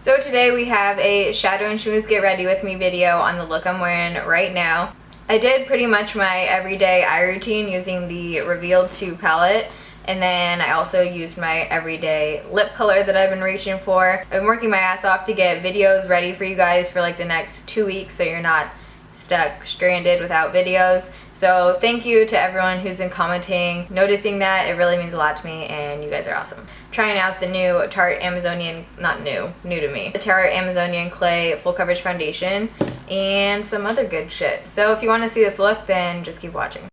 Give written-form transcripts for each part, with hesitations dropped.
So today we have a shadow and schmooze get ready with me video on the look I'm wearing right now. I did pretty much my everyday eye routine using the Revealed 2 palette, and then I also used my everyday lip color that I've been reaching for. I've been working my ass off to get videos ready for you guys for like the next 2 weeks so you're not stuck stranded without videos. So thank you to everyone who's been commenting, noticing that. It really means a lot to me and you guys are awesome. Trying out the new Tarte Amazonian, not new to me, the Tarte Amazonian Clay Full Coverage Foundation and some other good shit. So if you want to see this look, then just keep watching.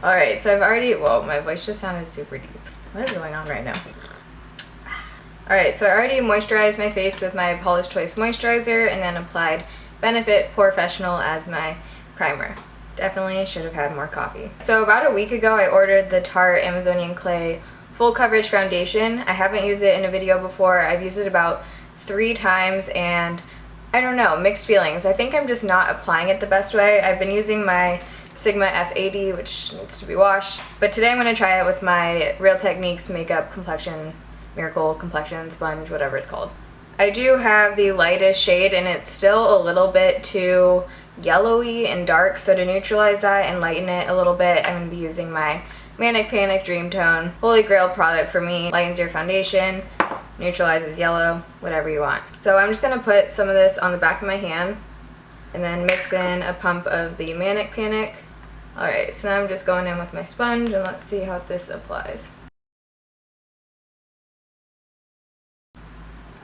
Alright, so I've already, whoa, my voice just sounded super deep. What is going on right now? Alright, so I already moisturized my face with my Paula's Choice moisturizer and then applied Benefit Professional as my primer. Definitely should have had more coffee. So about a week ago I ordered the Tarte Amazonian Clay Full Coverage Foundation. I haven't used it in a video before. I've used it about 3 times and I don't know, mixed feelings. I think I'm just not applying it the best way. I've been using my Sigma F80, which needs to be washed. But today I'm going to try it with my Real Techniques Makeup Complexion Miracle Complexion Sponge, whatever it's called. I do have the lightest shade and it's still a little bit too yellowy and dark, so to neutralize that and lighten it a little bit, I'm going to be using my Manic Panic Dream Tone. Holy grail product for me. Lightens your foundation, neutralizes yellow, whatever you want. So I'm just going to put some of this on the back of my hand and then mix in a pump of the Manic Panic. Alright, so now I'm just going in with my sponge and let's see how this applies.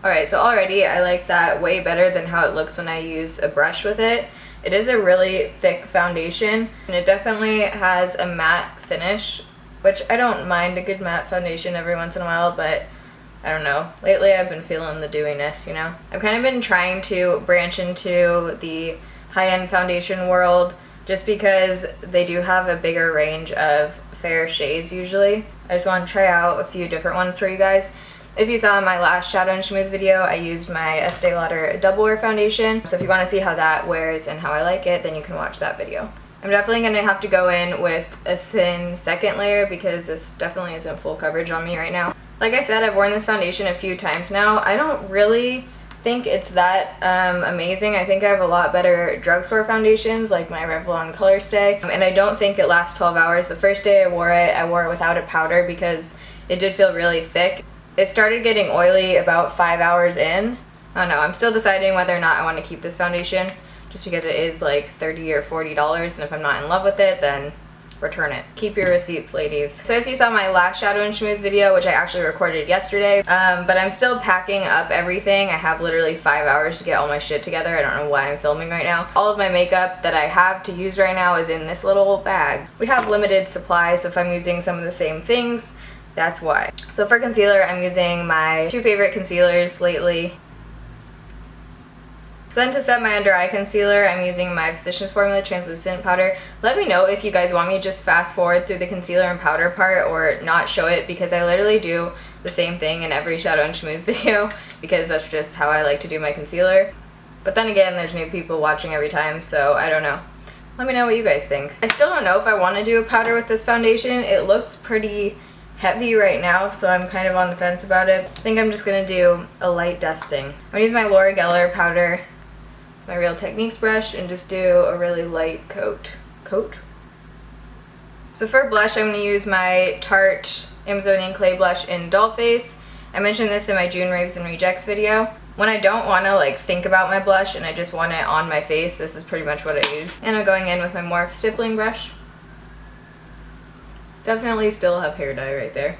Alright, so already I like that way better than how it looks when I use a brush with it. It is a really thick foundation and it definitely has a matte finish, which I don't mind a good matte foundation every once in a while, but I don't know. Lately I've been feeling the dewiness, you know? I've kind of been trying to branch into the high-end foundation world just because they do have a bigger range of fair shades usually. I just want to try out a few different ones for you guys. If you saw my last Shadow and Schmooze video, I used my Estee Lauder Double Wear Foundation. So if you want to see how that wears and how I like it, then you can watch that video. I'm definitely going to have to go in with a thin second layer because this definitely isn't full coverage on me right now. Like I said, I've worn this foundation a few times now. I don't really think it's that amazing. I think I have a lot better drugstore foundations like my Revlon Color Stay, and I don't think it lasts 12 hours. The first day I wore it without a powder because it did feel really thick. It started getting oily about 5 hours in. I don't know, I'm still deciding whether or not I want to keep this foundation just because it is like $30 or $40, and if I'm not in love with it, then return it. Keep your receipts, ladies. So if you saw my last Shadow and Schmooze video, which I actually recorded yesterday, but I'm still packing up everything. I have literally 5 hours to get all my shit together. I don't know why I'm filming right now. All of my makeup that I have to use right now is in this little bag. We have limited supply, so if I'm using some of the same things, that's why. So for concealer, I'm using my 2 favorite concealers lately. So then to set my under eye concealer, I'm using my Physicians Formula Translucent Powder. Let me know if you guys want me to just fast forward through the concealer and powder part or not show it, because I literally do the same thing in every Shadow and Schmooze video because that's just how I like to do my concealer. But then again, there's new people watching every time, so I don't know. Let me know what you guys think. I still don't know if I want to do a powder with this foundation. It looks pretty heavy right now, so I'm kind of on the fence about it. I think I'm just going to do a light dusting. I'm going to use my Laura Geller powder, my Real Techniques brush, and just do a really light coat. So for blush, I'm going to use my Tarte Amazonian Clay Blush in Dollface. I mentioned this in my June Raves and Rejects video. When I don't want to like think about my blush and I just want it on my face, this is pretty much what I use. And I'm going in with my Morphe stippling brush. Definitely still have hair dye right there.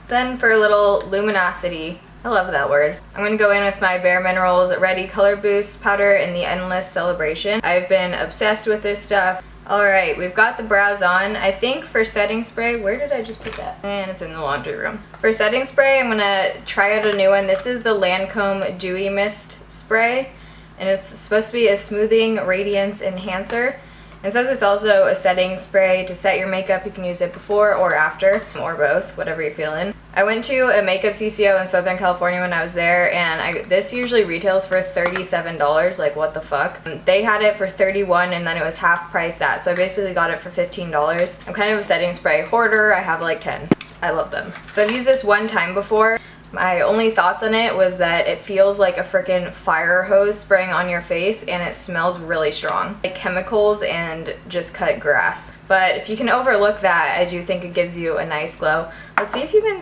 Then for a little luminosity, I love that word, I'm going to go in with my Bare Minerals Ready Color Boost powder in the Endless Celebration. I've been obsessed with this stuff. Alright, we've got the brows on. I think for setting spray, where did I just put that? And it's in the laundry room. For setting spray, I'm going to try out a new one. This is the Lancome Dewy Mist Spray, and it's supposed to be a smoothing radiance enhancer. It says it's also a setting spray to set your makeup. You can use it before or after, or both, whatever you're feeling. I went to a makeup CCO in Southern California when I was there, and this usually retails for $37, like what the fuck. They had it for $31 and then it was half price that, so I basically got it for $15. I'm kind of a setting spray hoarder. I have like 10. I love them. So I've used this one time before. My only thoughts on it was that it feels like a freaking fire hose spraying on your face, and it smells really strong. Like chemicals and just cut grass. But if you can overlook that, I do think it gives you a nice glow. Let's see if you can...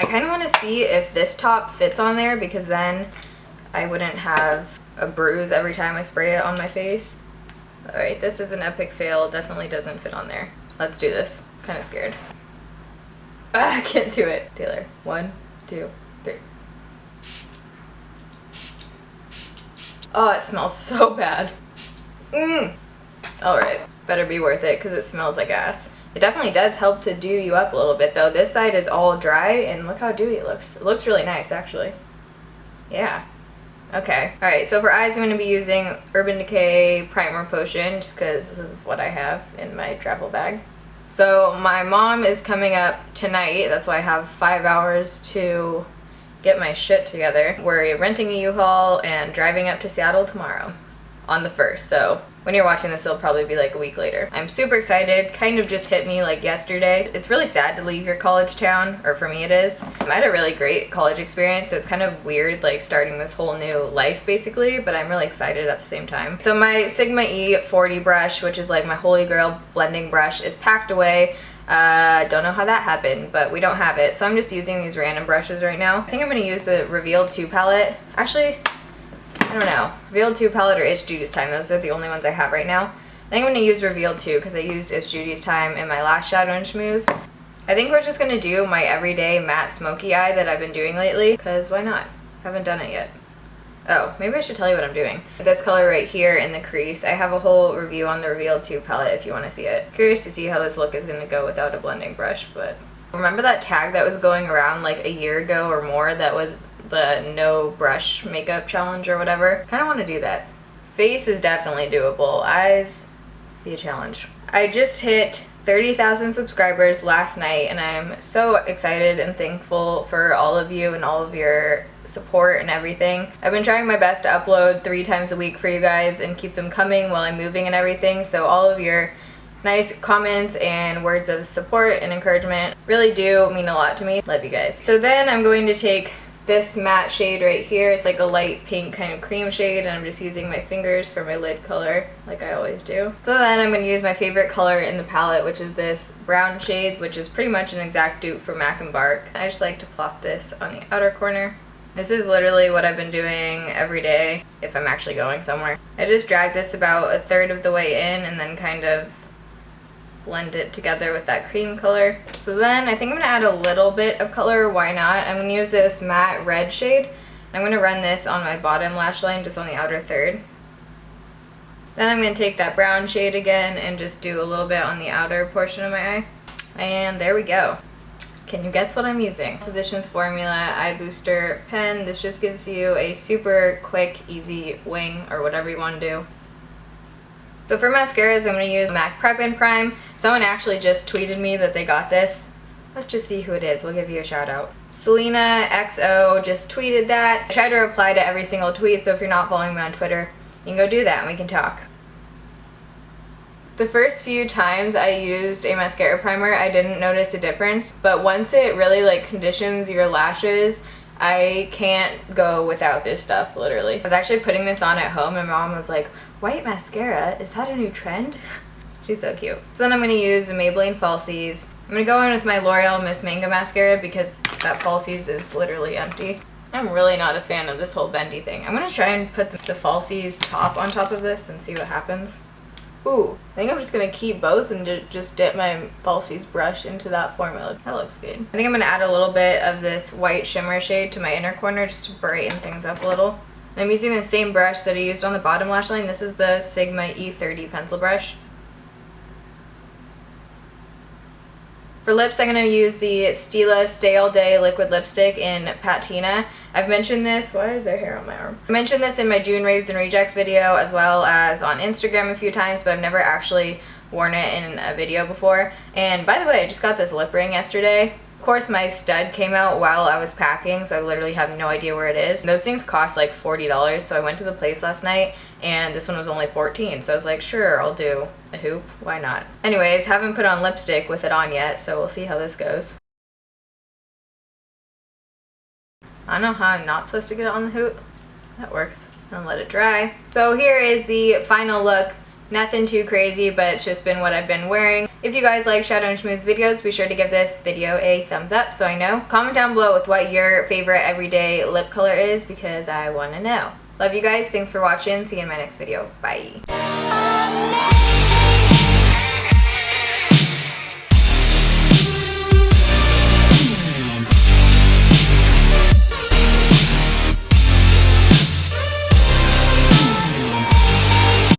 I kind of want to see if this top fits on there, because then I wouldn't have a bruise every time I spray it on my face. Alright, this is an epic fail. Definitely doesn't fit on there. Let's do this. I'm kind of scared. I can't do it. Taylor, 1, 2, 3. Oh, it smells so bad. Alright, better be worth it because it smells like ass. It definitely does help to dew you up a little bit though. This side is all dry and look how dewy it looks. It looks really nice actually. Yeah. Okay. Alright, so for eyes I'm going to be using Urban Decay Primer Potion just because this is what I have in my travel bag. So my mom is coming up tonight. That's why I have 5 hours to get my shit together. We're renting a U-Haul and driving up to Seattle tomorrow on the 1st. So when you're watching this, it'll probably be like a week later. I'm super excited. Kind of just hit me like yesterday. It's really sad to leave your college town, or for me it is. I had a really great college experience, so it's kind of weird like starting this whole new life basically, but I'm really excited at the same time. So my Sigma E40 brush, which is like my holy grail blending brush, is packed away. Don't know how that happened, but we don't have it. So I'm just using these random brushes right now. I think I'm going to use the Reveal 2 palette. Actually, I don't know. Reveal 2 palette or It's Judy's Time. Those are the only ones I have right now. I think I'm going to use Reveal 2 because I used It's Judy's Time in my last Shadow and Schmooze. I think we're just going to do my everyday matte smoky eye that I've been doing lately, because why not? Haven't done it yet. Oh, maybe I should tell you what I'm doing. This color right here in the crease, I have a whole review on the Reveal 2 palette if you want to see it. Curious to see how this look is going to go without a blending brush, but... Remember that tag that was going around like a year ago or more that was the no brush makeup challenge or whatever? Kind of want to do that. Face is definitely doable. Eyes, be a challenge. I just hit 30,000 subscribers last night and I'm so excited and thankful for all of you and all of your support and everything. I've been trying my best to upload 3 times a week for you guys and keep them coming while I'm moving and everything, so all of your nice comments and words of support and encouragement really do mean a lot to me. Love you guys. So then I'm going to take this matte shade right here. It's like a light pink kind of cream shade, and I'm just using my fingers for my lid color like I always do. So then I'm going to use my favorite color in the palette, which is this brown shade, which is pretty much an exact dupe for Mac and Bark. I just like to plop this on the outer corner. This is literally what I've been doing every day if I'm actually going somewhere. I just drag this about 1/3 of the way in and then kind of blend it together with that cream color. So then I think I'm going to add a little bit of color. Why not? I'm going to use this matte red shade. I'm going to run this on my bottom lash line, just on the outer third. Then I'm going to take that brown shade again and just do a little bit on the outer portion of my eye. And there we go. Can you guess what I'm using? Physicians Formula Eye Booster Pen. This just gives you a super quick, easy wing, or whatever you want to do. So for mascaras, I'm going to use MAC Prep and Prime. Someone actually just tweeted me that they got this. Let's just see who it is. We'll give you a shout out. Selena XO just tweeted that. I try to reply to every single tweet, so if you're not following me on Twitter, you can go do that and we can talk. The first few times I used a mascara primer, I didn't notice a difference, but once it really like conditions your lashes, I can't go without this stuff, literally. I was actually putting this on at home and Mom was like, white mascara? Is that a new trend? She's so cute. So then I'm going to use the Maybelline Falsies. I'm going to go in with my L'Oreal Miss Mango mascara because that Falsies is literally empty. I'm really not a fan of this whole bendy thing. I'm going to try and put the Falsies top on top of this and see what happens. Ooh, I think I'm just going to keep both and just dip my Falsies brush into that formula. That looks good. I think I'm going to add a little bit of this white shimmer shade to my inner corner just to brighten things up a little. And I'm using the same brush that I used on the bottom lash line. This is the Sigma E30 pencil brush. For lips, I'm going to use the Stila Stay All Day Liquid Lipstick in Patina. I've mentioned this, why is there hair on my arm? I mentioned this in my June Raves and Rejects video as well as on Instagram a few times, but I've never actually worn it in a video before. And by the way, I just got this lip ring yesterday. Of course, my stud came out while I was packing, so I literally have no idea where it is. Those things cost like $40, so I went to the place last night, and this one was only $14, so I was like, sure, I'll do a hoop. Why not? Anyways, haven't put on lipstick with it on yet, so we'll see how this goes. I don't know how I'm not supposed to get it on the hoot. That works. And let it dry. So here is the final look. Nothing too crazy, but it's just been what I've been wearing. If you guys like Shadow and Schmooze videos, be sure to give this video a thumbs up so I know. Comment down below with what your favorite everyday lip color is because I want to know. Love you guys. Thanks for watching. See you in my next video. Bye.